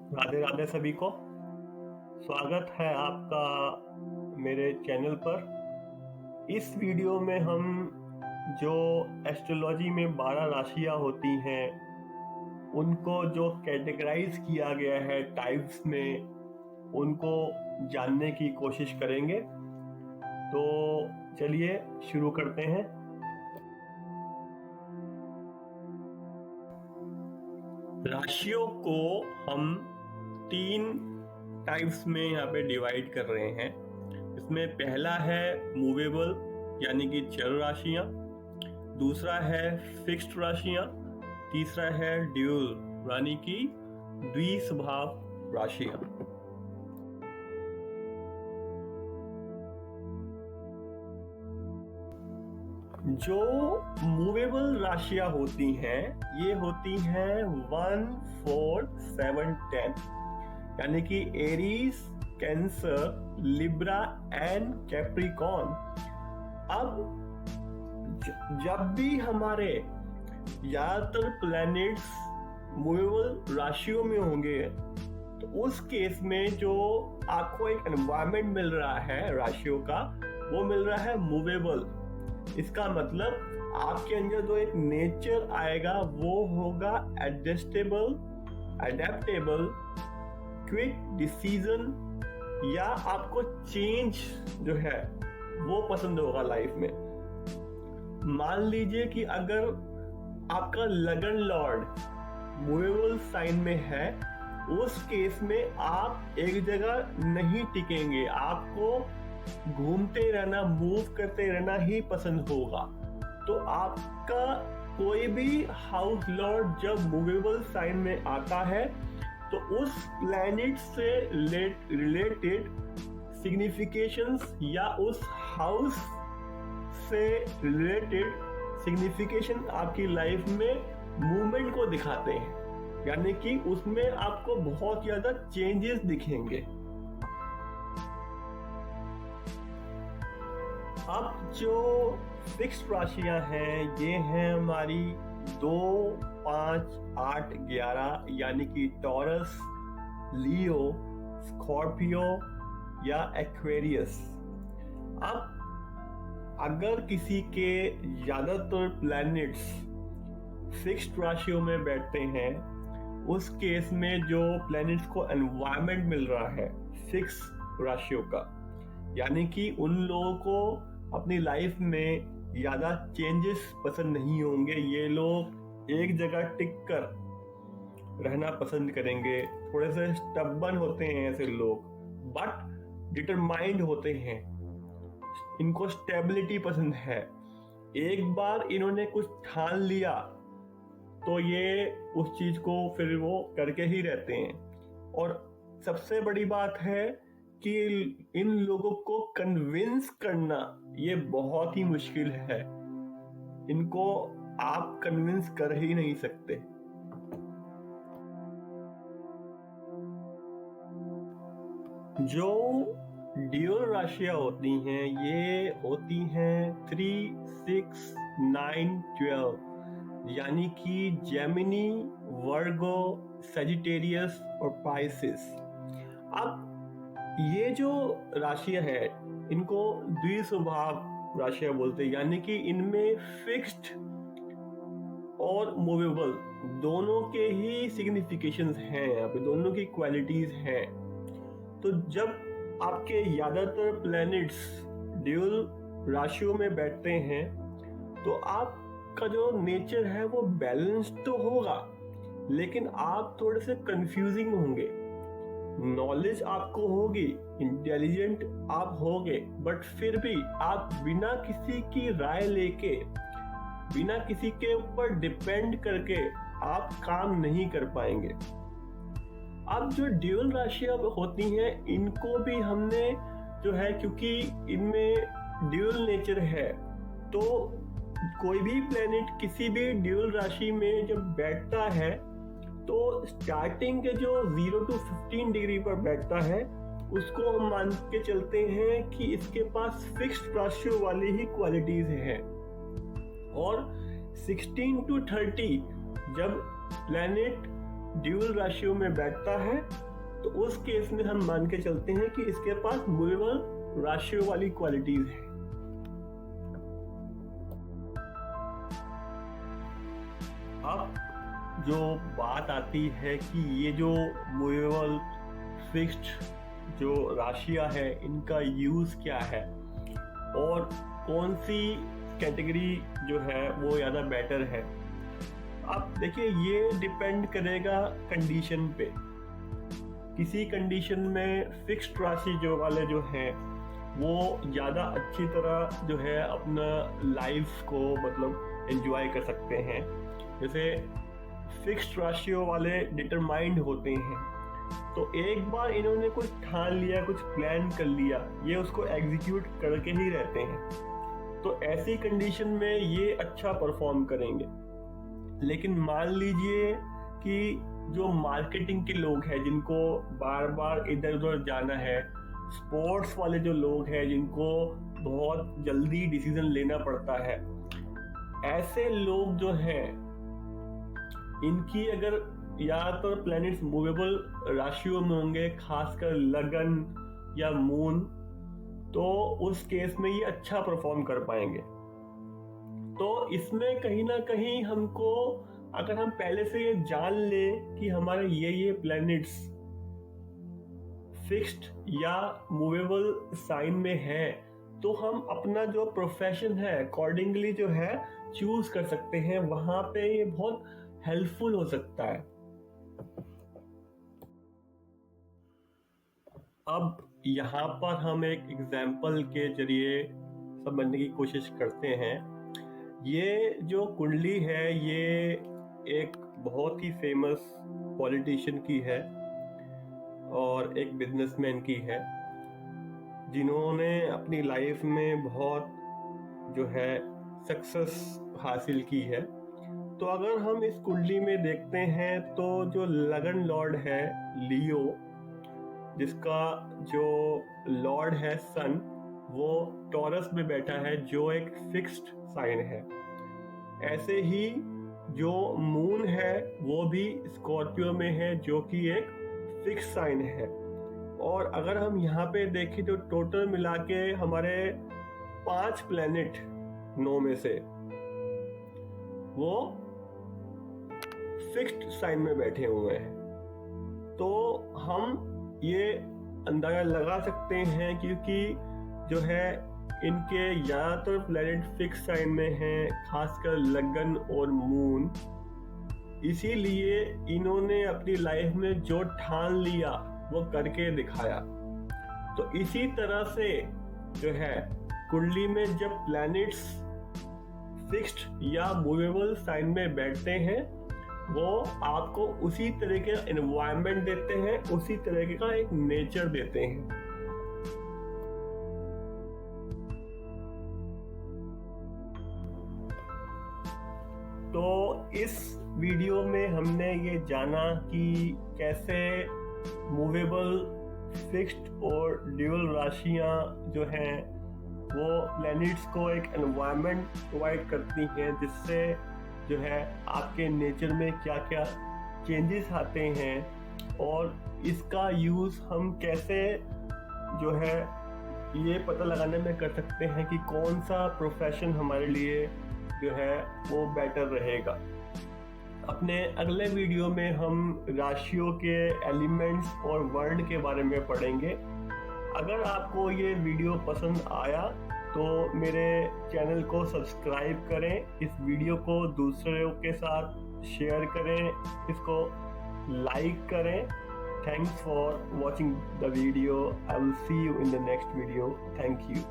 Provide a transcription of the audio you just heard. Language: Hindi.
राधे राधे सभी को। स्वागत है आपका मेरे चैनल पर। इस वीडियो में हम जो एस्ट्रोलॉजी में 12 राशियां होती हैं उनको जो कैटेगराइज किया गया है टाइप्स में, उनको जानने की कोशिश करेंगे। तो चलिए शुरू करते हैं। राशियों को हम 3 टाइप्स में यहाँ पे डिवाइड कर रहे हैं। इसमें पहला है मूवेबल यानी कि चर राशियां, दूसरा है फिक्स्ड राशियां, तीसरा है ड्यूल यानी कि द्विस्वभाव राशियां। जो मूवेबल राशियां होती हैं ये होती हैं 1, 4, 7, 10 यानी कि Aries, cancer, Libra and Capricorn. अब जब भी हमारे ज्यादातर प्लैनेट्स मूवेबल राशियों में होंगे तो उस केस में जो आपको एक एनवायरनमेंट मिल रहा है राशियों का, वो मिल रहा है मूवेबल। इसका मतलब आपके अंदर जो एक नेचर आएगा वो होगा एडजस्टेबल, अडेप्टेबल, क्विक डिसीजन, या आपको चेंज जो है वो पसंद होगा लाइफ में। मान लीजिए कि अगर आपका लगन लॉर्ड मूवेबल साइन में है, उस केस में आप एक जगह नहीं टिकेंगे, आपको घूमते रहना, मूव करते रहना ही पसंद होगा। तो आपका कोई भी हाउस लॉर्ड जब मूवेबल साइन में आता है तो उस प्लैनेट से रिलेटेड सिग्निफिकेशंस या उस हाउस से रिलेटेड सिग्निफिकेशन आपकी लाइफ में मूवमेंट को दिखाते हैं, यानी कि उसमें आपको बहुत ज्यादा चेंजेस दिखेंगे। अब जो फिक्स्ड राशियां हैं ये हैं हमारी 2, 5, 8, 11 यानी कि टॉरस, लियो, स्कॉर्पियो या एक्वेरियस। अब अगर किसी के ज्यादातर प्लैनेट्स फिक्स्ड राशियों में बैठते हैं, उस केस में जो प्लैनेट्स को एनवायरनमेंट मिल रहा है फिक्स राशियों का, यानी कि उन लोगों को अपनी लाइफ में ज्यादा चेंजेस पसंद नहीं होंगे। ये लोग एक जगह टिक कर रहना पसंद करेंगे। थोड़े से स्टबर्न होते हैं ऐसे लोग, बट डिटरमाइंड होते हैं, इनको स्टेबिलिटी पसंद है। एक बार इन्होंने कुछ ठान लिया तो ये उस चीज को फिर वो करके ही रहते हैं। और सबसे बड़ी बात है कि इन लोगों को कन्विंस करना ये बहुत ही मुश्किल है, इनको आप कन्विंस कर ही नहीं सकते। जो ड्यूल राशियां होती हैं ये होती हैं 3, 6, 9, 12 यानी कि जेमिनी, वर्गो, सजिटेरियस और पाइसिस। अब ये जो राशियां हैं इनको द्विस्वभाव राशियां बोलते हैं, यानी कि इनमें फिक्स्ड और मूवेबल दोनों के ही सिग्निफिकेशंस हैं, यहाँ पे दोनों की क्वालिटीज हैं। तो जब आपके ज्यादातर प्लैनेट्स ड्यूल राशियों में बैठते हैं तो आपका जो नेचर है वो बैलेंस तो होगा, लेकिन आप थोड़े से कंफ्यूजिंग होंगे। नॉलेज आपको होगी, इंटेलिजेंट आप होगे, बट फिर भी आप बिना किसी की राय लेके, बिना किसी के ऊपर डिपेंड करके आप काम नहीं कर पाएंगे। अब जो ड्यूल राशियां होती हैं इनको भी हमने जो है, क्योंकि इनमें ड्यूल नेचर है, तो कोई भी प्लेनेट किसी भी ड्यूल राशि में जब बैठता है तो स्टार्टिंग के जो 0 to 15 डिग्री पर बैठता है उसको हम मान के चलते हैं कि इसके पास फिक्स्ड राशियों वाली ही क्वालिटीज हैं। और 16 to 30 जब प्लैनेट ड्यूल राशियों में बैठता है तो उस केस में हम मान के चलते हैं कि इसके पास मूवेबल राशियों वाली क्वालिटीज है। अब जो बात आती है कि ये जो मूवेबल फिक्स्ड जो राशियां है इनका यूज क्या है और कौन सी कैटेगरी जो है वो ज़्यादा बेटर है। अब देखिए ये डिपेंड करेगा कंडीशन पे। किसी कंडीशन में फिक्स्ड राशि जो वाले जो हैं वो ज़्यादा अच्छी तरह जो है अपना लाइफ को मतलब एंजॉय कर सकते हैं। जैसे फिक्स्ड राशियों वाले डिटरमाइंड होते हैं, तो एक बार इन्होंने कुछ ठान लिया, कुछ प्लान कर लिया, ये उसको एग्जीक्यूट करके ही रहते हैं। तो ऐसी कंडीशन में ये अच्छा परफॉर्म करेंगे। लेकिन मान लीजिए कि जो मार्केटिंग के लोग हैं जिनको बार बार इधर उधर जाना है, स्पोर्ट्स वाले जो लोग हैं जिनको बहुत जल्दी डिसीजन लेना पड़ता है, ऐसे लोग जो हैं इनकी अगर या तो प्लैनेट्स मूवेबल राशियों में होंगे, खासकर लगन या मून, तो उस केस में ये अच्छा परफॉर्म कर पाएंगे। तो इसमें कहीं ना कहीं हमको अगर हम पहले से ये जान लें कि हमारे ये प्लैनेट्स फिक्स्ड या मूवेबल साइन में है, तो हम अपना जो प्रोफेशन है अकॉर्डिंगली जो है चूज कर सकते हैं। वहां पे ये बहुत हेल्पफुल हो सकता है। अब यहाँ पर हम एक एग्जाम्पल के जरिए समझने की कोशिश करते हैं। ये जो कुंडली है ये एक बहुत ही फेमस पॉलिटिशियन की है और एक बिजनेसमैन की है, जिन्होंने अपनी लाइफ में बहुत जो है सक्सेस हासिल की है। तो अगर हम इस कुंडली में देखते हैं तो जो लगन लॉर्ड है लियो, जिसका जो लॉर्ड है सन, वो टॉरस में बैठा है जो एक फिक्स्ड साइन है। ऐसे ही जो मून है वो भी स्कॉर्पियो में है जो कि एक फिक्स साइन है। और अगर हम यहाँ पे देखें तो टोटल मिला के हमारे 5 प्लैनेट 9 में से वो फिक्स्ड साइन में बैठे हुए हैं। तो हम ये अंदाजा लगा सकते हैं क्योंकि जो है इनके ज़्यादातर प्लैनेट फिक्स साइन में हैं, खासकर लगन और मून। इसीलिए इन्होंने अपनी लाइफ में जो ठान लिया वो करके दिखाया। तो इसी तरह से जो है कुंडली में जब प्लैनेट्स फिक्स्ड या मूवेबल साइन में बैठते हैं, वो आपको उसी तरह के एनवायरनमेंट देते हैं, उसी तरह का एक नेचर देते हैं। तो इस वीडियो में हमने ये जाना कि कैसे मूवेबल, फिक्स्ड और ड्यूल राशियां जो हैं वो प्लैनेट्स को एक एनवायरनमेंट प्रोवाइड करती हैं, जिससे जो है आपके नेचर में क्या क्या चेंजेस आते हैं और इसका यूज़ हम कैसे जो है ये पता लगाने में कर सकते हैं कि कौन सा प्रोफेशन हमारे लिए जो है वो बेटर रहेगा। अपने अगले वीडियो में हम राशियों के एलिमेंट्स और वर्ण के बारे में पढ़ेंगे। अगर आपको ये वीडियो पसंद आया तो मेरे चैनल को सब्सक्राइब करें, इस वीडियो को दूसरों के साथ शेयर करें, इसको लाइक करें। Thanks for watching the video. I will see you in the next video. Thank you.